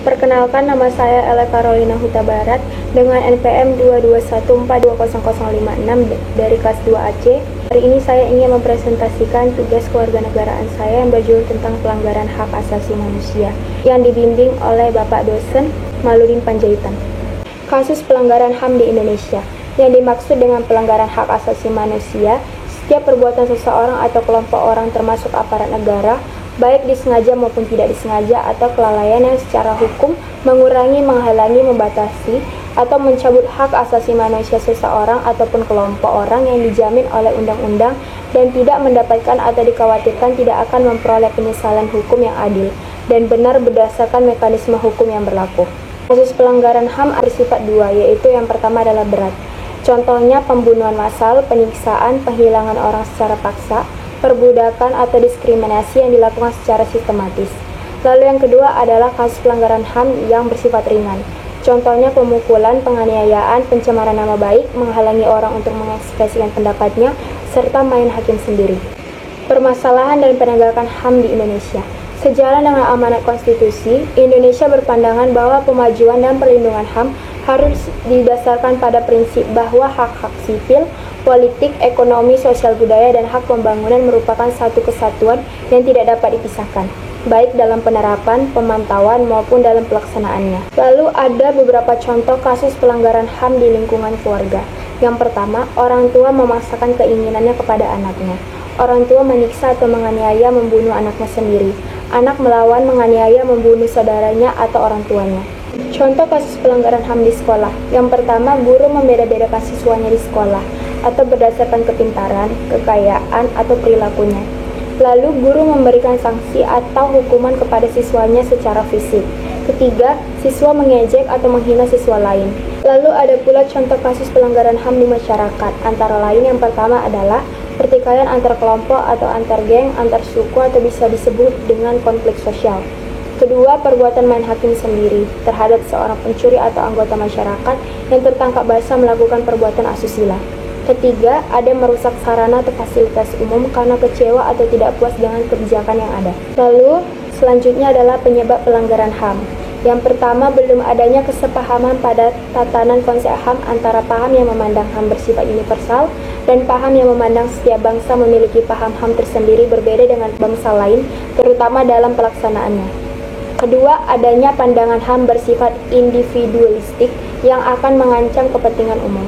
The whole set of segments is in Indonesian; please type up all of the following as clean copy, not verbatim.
Perkenalkan, nama saya Ella Carolina Huta Barat dengan NPM 221420056 dari kelas 2AC. Hari ini saya ingin mempresentasikan tugas kewarganegaraan saya yang berjudul tentang pelanggaran hak asasi manusia yang dibimbing oleh Bapak Dosen Maludin Panjaitan. Kasus pelanggaran HAM di Indonesia. Yang dimaksud dengan pelanggaran hak asasi manusia, setiap perbuatan seseorang atau kelompok orang termasuk aparat negara, baik disengaja maupun tidak disengaja, atau kelalaian yang secara hukum mengurangi, menghalangi, membatasi, atau mencabut hak asasi manusia seseorang ataupun kelompok orang yang dijamin oleh undang-undang dan tidak mendapatkan atau dikhawatirkan tidak akan memperoleh penyesalan hukum yang adil dan benar berdasarkan mekanisme hukum yang berlaku. Kasus pelanggaran HAM bersifat dua, yaitu yang pertama adalah berat. Contohnya pembunuhan massal, penyiksaan, penghilangan orang secara paksa, perbudakan atau diskriminasi yang dilakukan secara sistematis. Lalu yang kedua adalah kasus pelanggaran HAM yang bersifat ringan. Contohnya pemukulan, penganiayaan, pencemaran nama baik, menghalangi orang untuk mengekspresikan pendapatnya, serta main hakim sendiri. Permasalahan dan penegakan HAM di Indonesia. Sejalan dengan amanat konstitusi, Indonesia berpandangan bahwa pemajuan dan perlindungan HAM harus didasarkan pada prinsip bahwa hak-hak sipil, politik, ekonomi, sosial budaya, dan hak pembangunan merupakan satu kesatuan yang tidak dapat dipisahkan, baik dalam penerapan, pemantauan, maupun dalam pelaksanaannya. Lalu ada beberapa contoh kasus pelanggaran HAM di lingkungan keluarga. Yang pertama, orang tua memaksakan keinginannya kepada anaknya. Orang tua menyiksa atau menganiaya, membunuh anaknya sendiri. Anak melawan, menganiaya, membunuh saudaranya atau orang tuanya. Contoh kasus pelanggaran HAM di sekolah. Yang pertama, guru membeda-bedakan siswanya di sekolah atau berdasarkan kepintaran, kekayaan, atau perilakunya. Lalu, guru memberikan sanksi atau hukuman kepada siswanya secara fisik. Ketiga, siswa mengejek atau menghina siswa lain. Lalu ada pula contoh kasus pelanggaran HAM di masyarakat. Antara lain yang pertama adalah pertikaian antar kelompok atau antar geng, antar suku, atau bisa disebut dengan konflik sosial. Kedua, perbuatan main hakim sendiri terhadap seorang pencuri atau anggota masyarakat yang tertangkap basah melakukan perbuatan asusila. Ketiga, ada merusak sarana atau fasilitas umum karena kecewa atau tidak puas dengan kebijakan yang ada. Lalu, selanjutnya adalah penyebab pelanggaran HAM. Yang pertama, belum adanya kesepahaman pada tatanan konsep HAM antara paham yang memandang HAM bersifat universal dan paham yang memandang setiap bangsa memiliki paham HAM tersendiri berbeda dengan bangsa lain, terutama dalam pelaksanaannya. Kedua, adanya pandangan HAM bersifat individualistik yang akan mengancam kepentingan umum.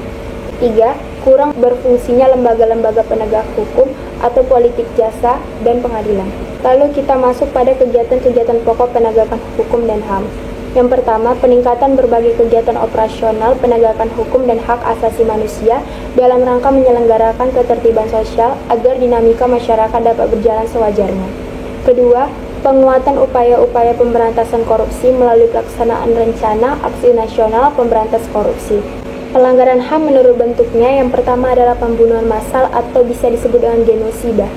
Ketiga, kurang berfungsinya lembaga-lembaga penegak hukum atau politik jasa dan pengadilan. Lalu kita masuk pada kegiatan-kegiatan pokok penegakan hukum dan HAM. Yang pertama, peningkatan berbagai kegiatan operasional penegakan hukum dan hak asasi manusia dalam rangka menyelenggarakan ketertiban sosial agar dinamika masyarakat dapat berjalan sewajarnya. Kedua, penguatan upaya-upaya pemberantasan korupsi melalui pelaksanaan rencana aksi nasional pemberantas korupsi. Pelanggaran HAM menurut bentuknya, yang pertama adalah pembunuhan massal atau bisa disebut dengan genosida.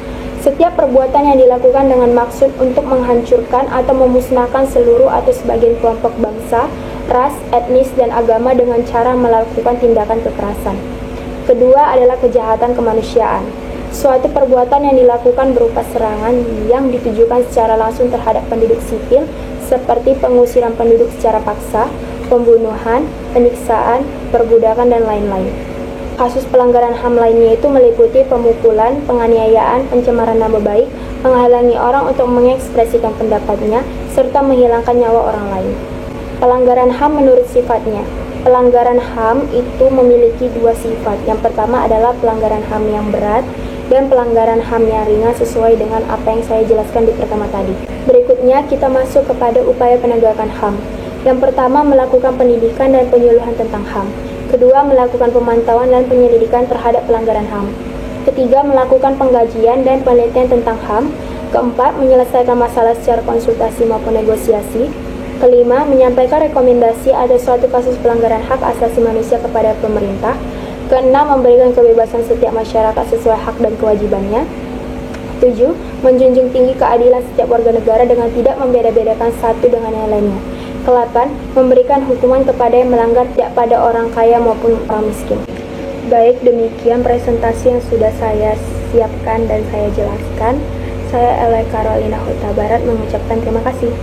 Setiap perbuatan yang dilakukan dengan maksud untuk menghancurkan atau memusnahkan seluruh atau sebagian kelompok bangsa, ras, etnis, dan agama dengan cara melakukan tindakan kekerasan. Kedua adalah kejahatan kemanusiaan. Suatu perbuatan yang dilakukan berupa serangan yang ditujukan secara langsung terhadap penduduk sipil seperti pengusiran penduduk secara paksa, pembunuhan, penyiksaan, perbudakan, dan lain-lain. Kasus pelanggaran HAM lainnya itu meliputi pemukulan, penganiayaan, pencemaran nama baik, menghalangi orang untuk mengekspresikan pendapatnya, serta menghilangkan nyawa orang lain. Pelanggaran HAM menurut sifatnya. Pelanggaran HAM itu memiliki dua sifat. Yang pertama adalah pelanggaran HAM yang berat dan pelanggaran HAM yang ringan sesuai dengan apa yang saya jelaskan di pertama tadi. Berikutnya kita masuk kepada upaya penegakan HAM. Yang pertama, melakukan pendidikan dan penyuluhan tentang HAM. Kedua, melakukan pemantauan dan penyelidikan terhadap pelanggaran HAM. Ketiga, melakukan pengkajian dan penelitian tentang HAM. Keempat, menyelesaikan masalah secara konsultasi maupun negosiasi. Kelima, menyampaikan rekomendasi ada suatu kasus pelanggaran hak asasi manusia kepada pemerintah. Keenam, memberikan kebebasan setiap masyarakat sesuai hak dan kewajibannya. 7. Menjunjung tinggi keadilan setiap warga negara dengan tidak membeda-bedakan satu dengan yang lainnya. Ke-8, memberikan hukuman kepada yang melanggar tidak pada orang kaya maupun orang miskin. Baik, demikian presentasi yang sudah saya siapkan dan saya jelaskan. Saya Ella Carolina Huta Barat mengucapkan terima kasih.